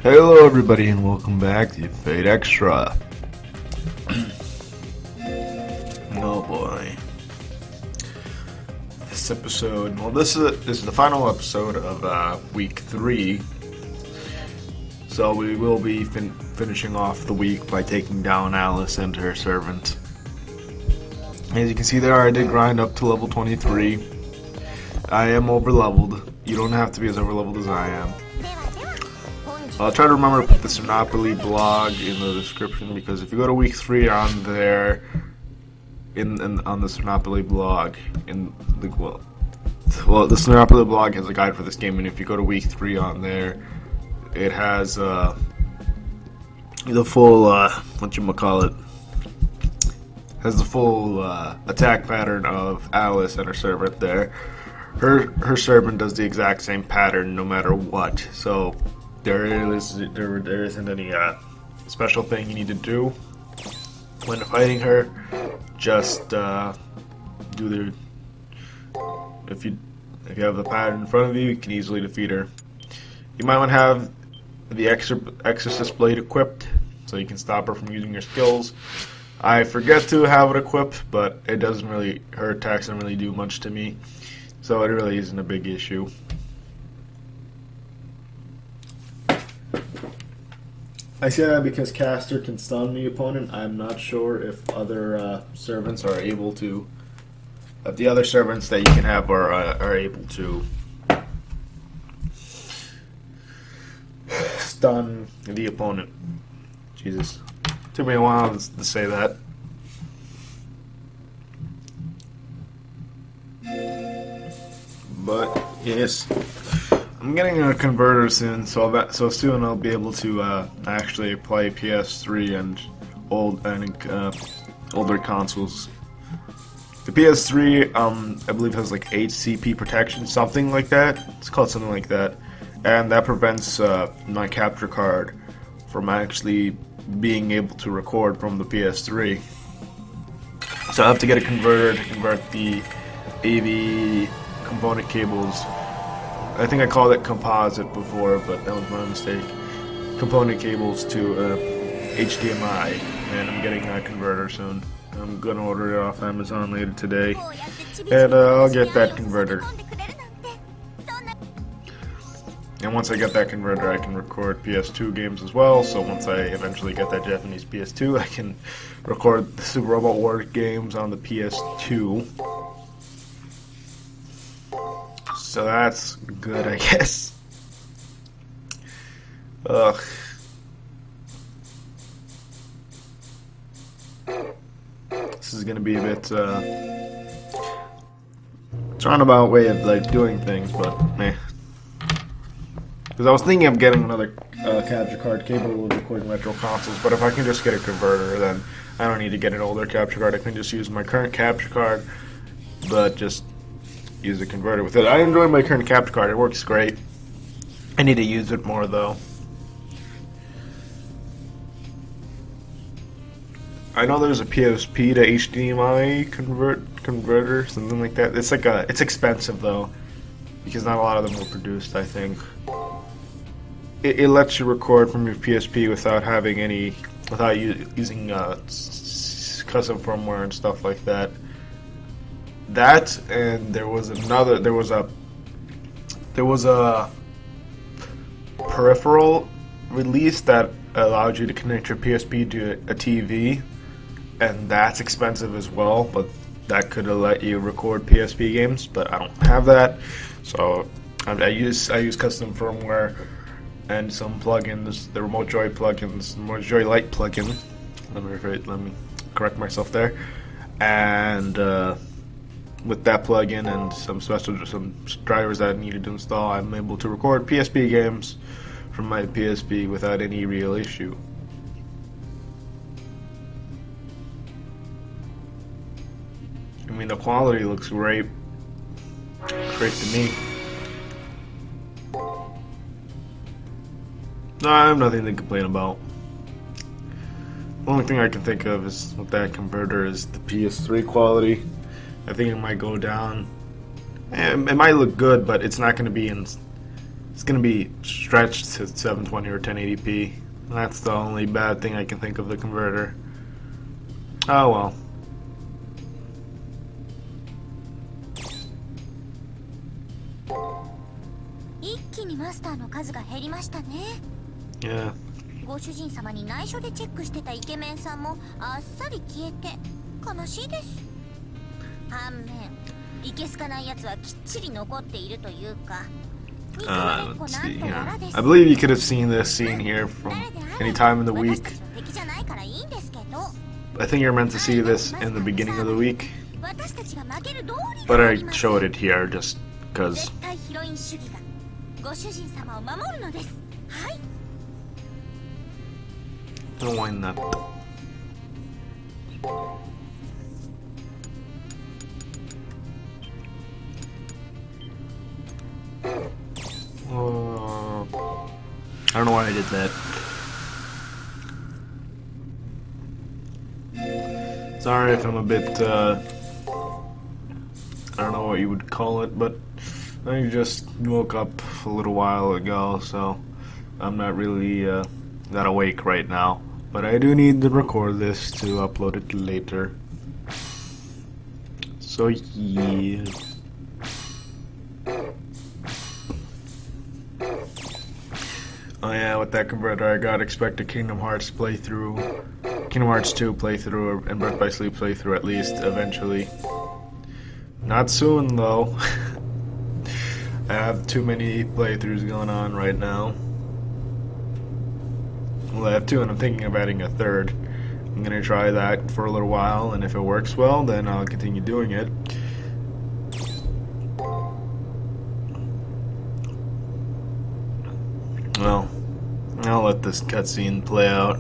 Hello everybody and welcome back to Fate Extra. Oh boy. This episode, well this is the final episode of week 3. So we will be finishing off the week by taking down Alice and her servant. As you can see there, I did grind up to level 23. I am over leveled. You don't have to be as over leveled as I am. I'll try to remember to put the Monopoly blog in the description, because if you go to week 3 on there, on the Monopoly blog, the Monopoly blog has a guide for this game, and if you go to week 3 on there, it has the full has the full attack pattern of Alice and her servant there. Her servant does the exact same pattern no matter what, so there isn't any special thing you need to do when fighting her. Just do the if you have the pattern in front of you, you can easily defeat her. You might want to have the Exorcist blade equipped so you can stop her from using your skills. I forget to have it equipped, but it doesn't really, her attacks don't really do much to me, so it really isn't a big issue. I say that because caster can stun the opponent. I'm not sure if other servants are able to. If the other servants that you can have are able to stun the opponent. Jesus, took me a while to say that. But yes. I'm getting a converter soon, so soon I'll be able to actually play PS3 and older consoles. The PS3, I believe, has like 8 CP protection, something like that. It's called something like that, and that prevents my capture card from actually being able to record from the PS3. So I have to get a converter to convert the AV component cables. I think I called it composite before, but that was my mistake. Component cables to HDMI, and I'm getting a converter soon. I'm gonna order it off Amazon later today, and I'll get that converter. And once I get that converter, I can record PS2 games as well. So once I eventually get that Japanese PS2, I can record the Super Robot Wars games on the PS2. So that's good, I guess. Ugh. This is gonna be a bit roundabout way of like doing things, but meh. Because I was thinking of getting another capture card capable of recording retro consoles, but if I can just get a converter, then I don't need to get an older capture card. I can just use my current capture card, but just use a converter with it. I enjoy my current capture card. It works great. I need to use it more though. I know there's a PSP to HDMI converter, something like that. It's like it's expensive though, because not a lot of them were produced, I think. It lets you record from your PSP without having using custom firmware and stuff like that. That, and there was a peripheral release that allowed you to connect your PSP to a TV, and that's expensive as well, but that could have let you record PSP games, but I don't have that, so I use custom firmware and some plugins, the Remote Joy plugins, Remote Joy Lite plugin. Let me correct myself there, and with that plugin and some drivers that I needed to install, I'm able to record PSP games from my PSP without any real issue. I mean, the quality looks great. Great to me. No, I have nothing to complain about. The only thing I can think of is with that converter is the PS3 quality. I think it might go down. It might look good, but it's not going to be It's gonna be stretched to 720 or 1080p. That's the only bad thing I can think of the converter. Oh well. Yeah. ご主人様に内緒でチェックしてたイケメンさんもあっさり消えて悲しいです。反面、いけすかないやつはきっちり残っているというか。Let's see here. I believe you could have seen this scene here from any time in the week. I think you're meant to see this in the beginning of the week, but I showed it here just because. Why not? I don't know why I did that. Sorry if I'm a bit, I don't know what you would call it, but I just woke up a little while ago, so I'm not really that awake right now. But I do need to record this to upload it later. So yeah. Oh yeah, with that converter I got expect a Kingdom Hearts playthrough, Kingdom Hearts 2 playthrough, and Birth by Sleep playthrough at least, eventually. Not soon though. I have too many playthroughs going on right now. Well, I have two and I'm thinking of adding a third. I'm gonna try that for a little while, and if it works well, then I'll continue doing it. Well, I'll let this cutscene play out.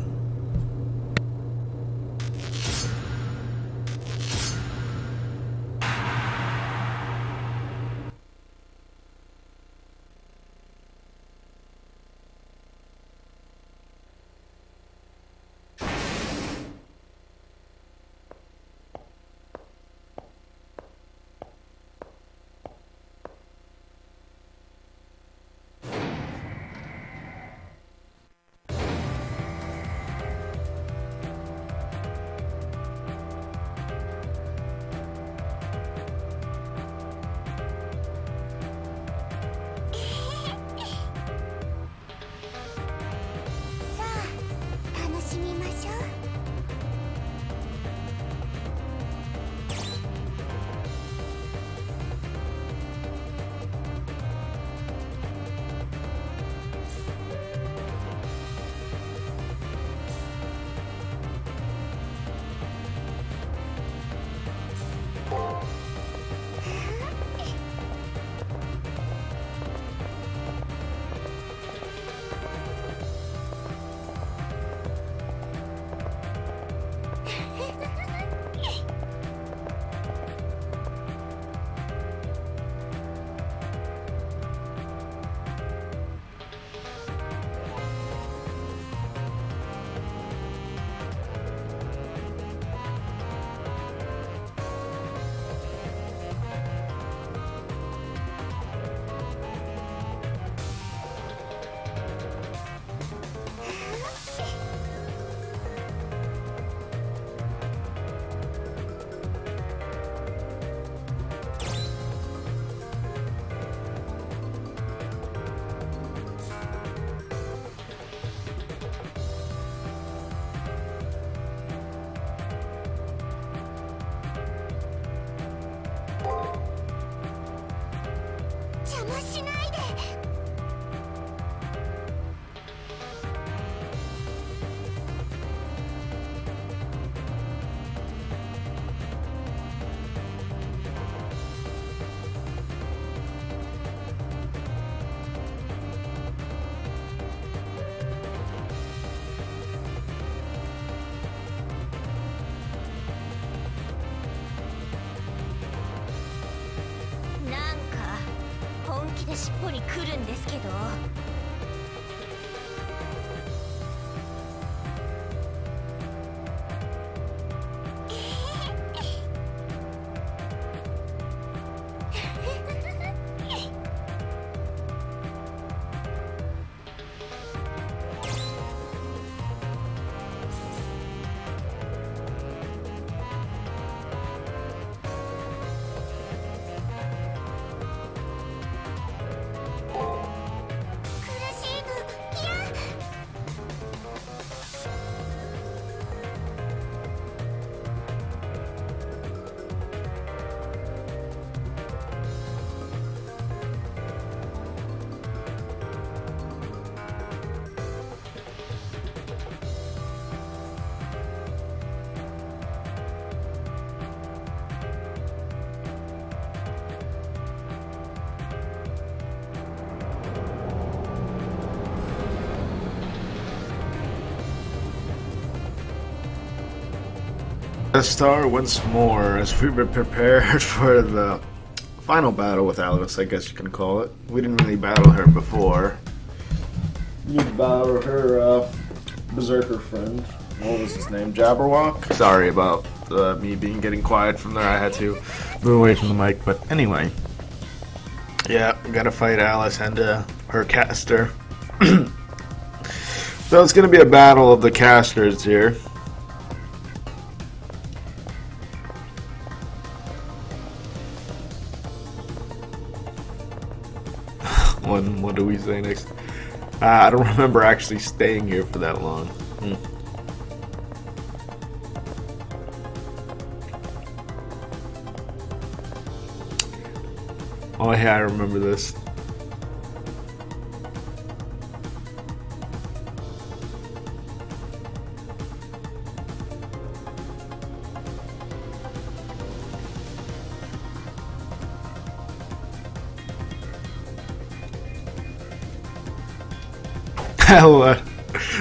で尻尾に来るんですけど。Let's start once more as we were prepared for the final battle with Alice, I guess you can call it. We didn't really battle her before. You battled her berserker friend. What was his name? Jabberwock? Sorry about me getting quiet from there. I had to move away from the mic, but anyway. Yeah, we gotta fight Alice and her caster. So it's gonna be a battle of the casters here. What do we say next? I don't remember actually staying here for that long. Oh yeah, I remember this.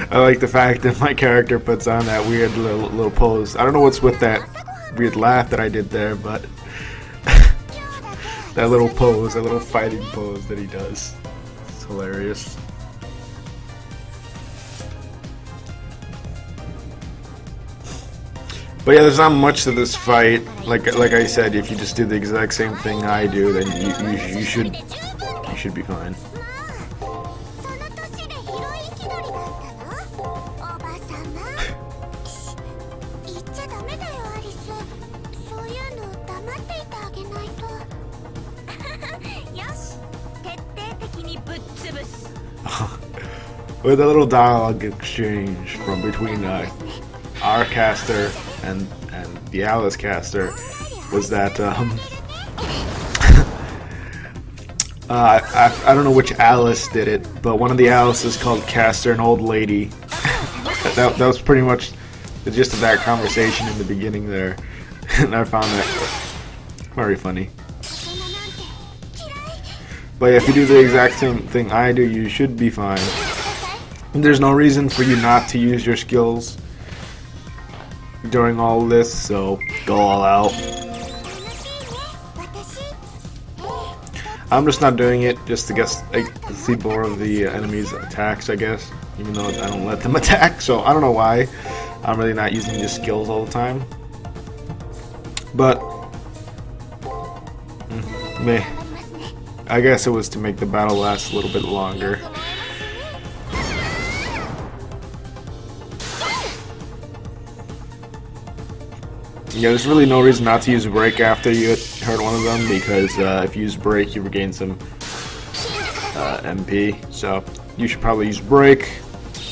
I like the fact that my character puts on that weird little pose. I don't know what's with that weird laugh that I did there, but that little pose, that little fighting pose that he does. It's hilarious. But yeah, there's not much to this fight. Like I said, if you just do the exact same thing I do, then you should be fine. With a little dialogue exchange from between our caster and the Alice caster was that I don't know which Alice did it, but one of the Alices called caster an old lady. that was pretty much the gist of that conversation in the beginning there, and I found that very funny. But yeah, if you do the exact same thing I do, you should be fine. There's no reason for you not to use your skills during all this, so go all out. I'm just not doing it just to see more of the enemy's attacks, I guess. Even though I don't let them attack, so I don't know why. I'm really not using the skills all the time. But meh. I guess it was to make the battle last a little bit longer. Yeah, there's really no reason not to use a break after you hurt one of them, because if you use break, you regain some MP. So you should probably use break.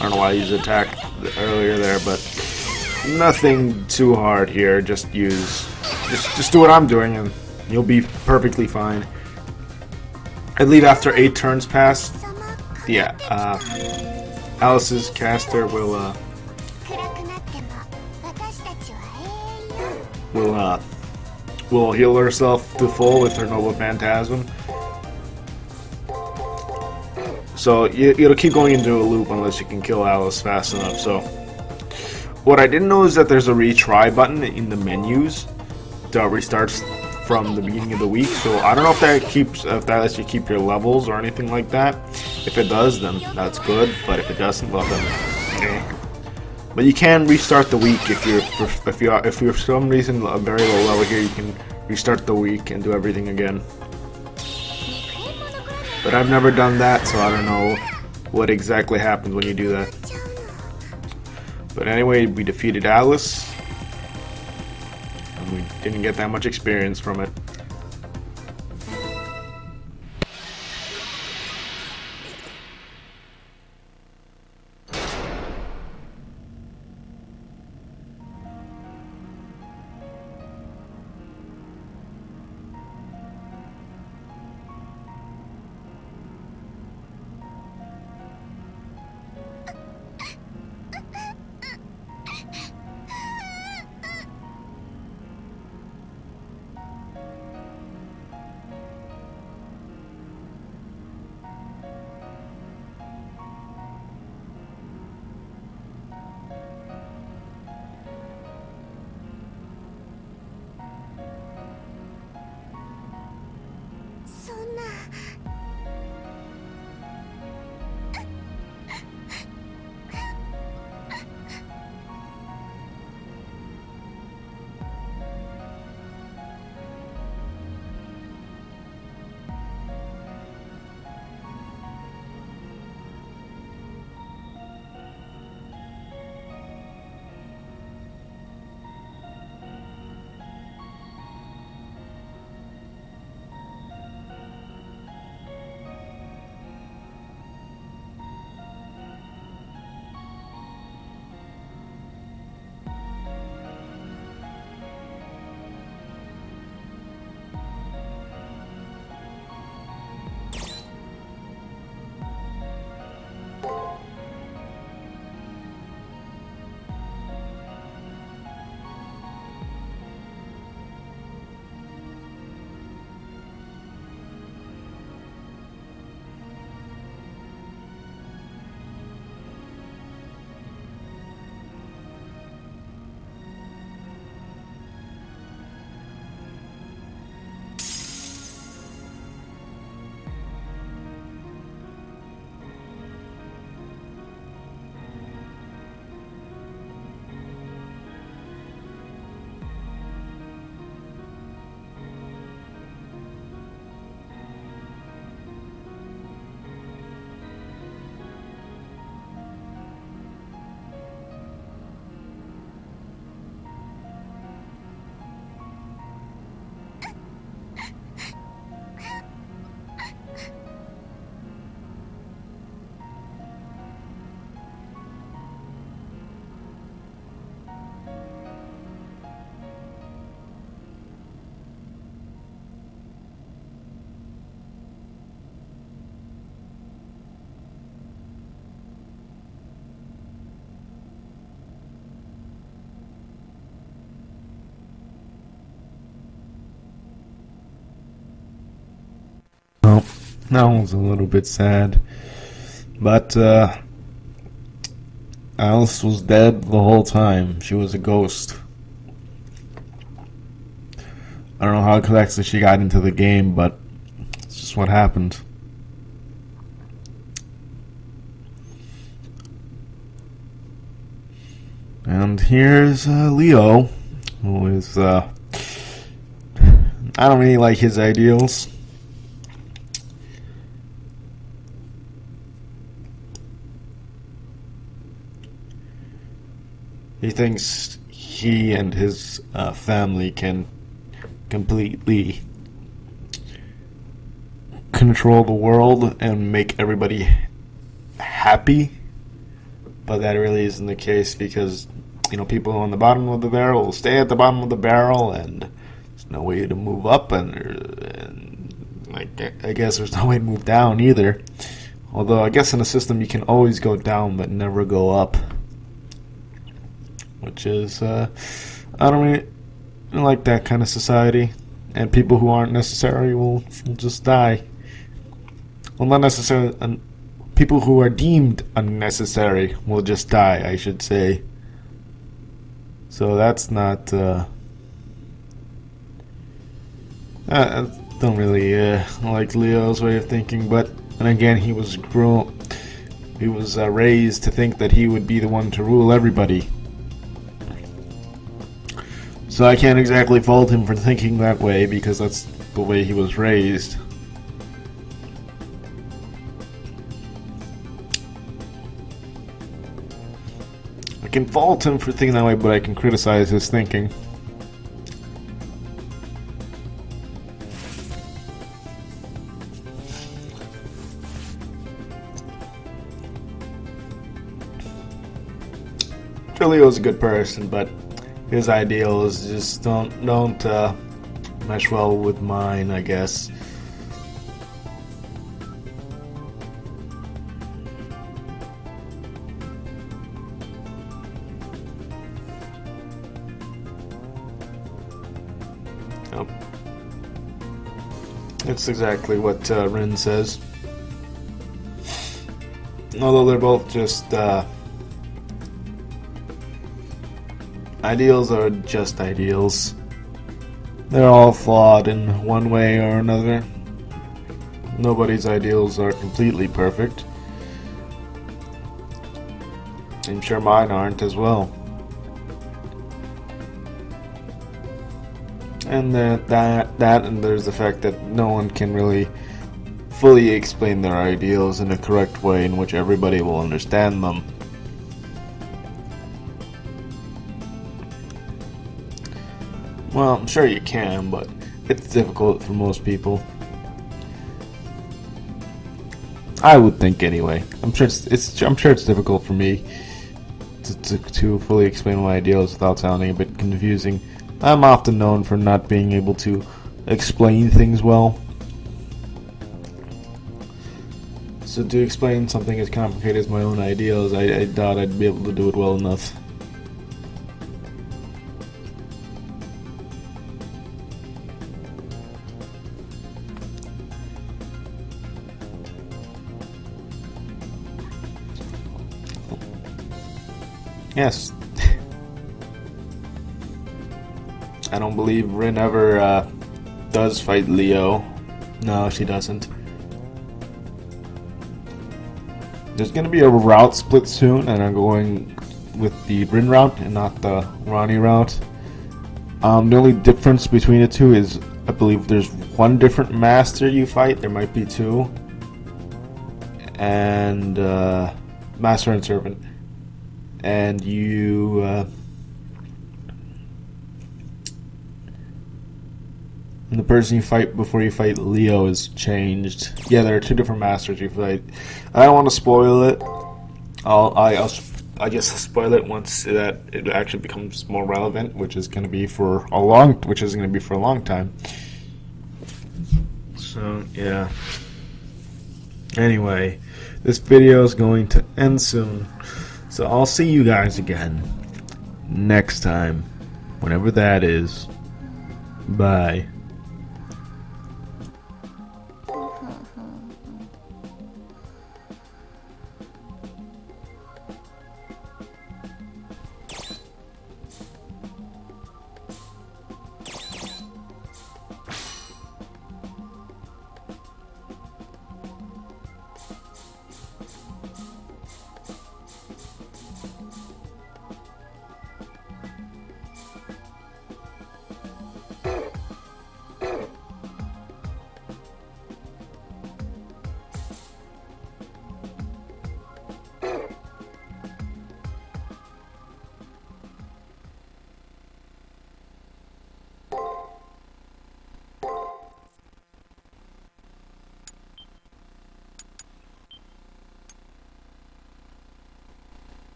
I don't know why I used attack earlier there, but nothing too hard here. Just do what I'm doing, and you'll be perfectly fine. I believe after 8 turns pass, yeah, Alice's caster will heal herself to full with her Noble Phantasm. So it'll keep going into a loop unless you can kill Alice fast enough. So what I didn't know is that there's a retry button in the menus that restarts from the beginning of the week. So I don't know if that lets you keep your levels or anything like that. If it does, then that's good. But if it doesn't, well then, eh. But you can restart the week if you're for some reason a very low level here. You can restart the week and do everything again. But I've never done that, so I don't know what exactly happens when you do that. But anyway, we defeated Alice, and we didn't get that much experience from it. That was a little bit sad. But Alice was dead the whole time. She was a ghost. I don't know how exactly she got into the game, but it's just what happened. And here's Leo, who is, I don't really like his ideals. He thinks he and his family can completely control the world and make everybody happy, but that really isn't the case, because people on the bottom of the barrel will stay at the bottom of the barrel, and there's no way to move up, and I guess there's no way to move down either. Although I guess in a system you can always go down but never go up, which is I don't really like that kind of society. And people who aren't necessary will just die. Well, not necessarily. People who are deemed unnecessary will just die, I should say. So that's not. I don't really like Leo's way of thinking, but and again, he was raised to think that he would be the one to rule everybody. So I can't exactly fault him for thinking that way, because that's the way he was raised. I can fault him for thinking that way, but I can criticize his thinking. Leo's a good person, but his ideals just don't mesh well with mine, I guess. Oh. That's exactly what Rin says. Although they're both just ideals are just ideals. They're all flawed in one way or another. Nobody's ideals are completely perfect. I'm sure mine aren't as well. And that and there's the fact that no one can really fully explain their ideals in a correct way in which everybody will understand them. Well, I'm sure you can, but it's difficult for most people. I would think anyway. I'm sure it's difficult for me to fully explain my ideals without sounding a bit confusing. I'm often known for not being able to explain things well. So to explain something as complicated as my own ideals, I doubt I'd be able to do it well enough. Yes. I don't believe Rin ever does fight Leo. No, she doesn't. There's going to be a route split soon, and I'm going with the Rin route and not the Ronnie route. The only difference between the two is I believe there's one different master you fight. There might be two. And master and servant. And you and the person you fight before you fight Leo is changed. Yeah, there are two different masters you fight. I don't want to spoil it. I guess spoil it once that it actually becomes more relevant, which is going to be for a long time. So yeah. Anyway, this video is going to end soon. So I'll see you guys again next time, whenever that is. Bye.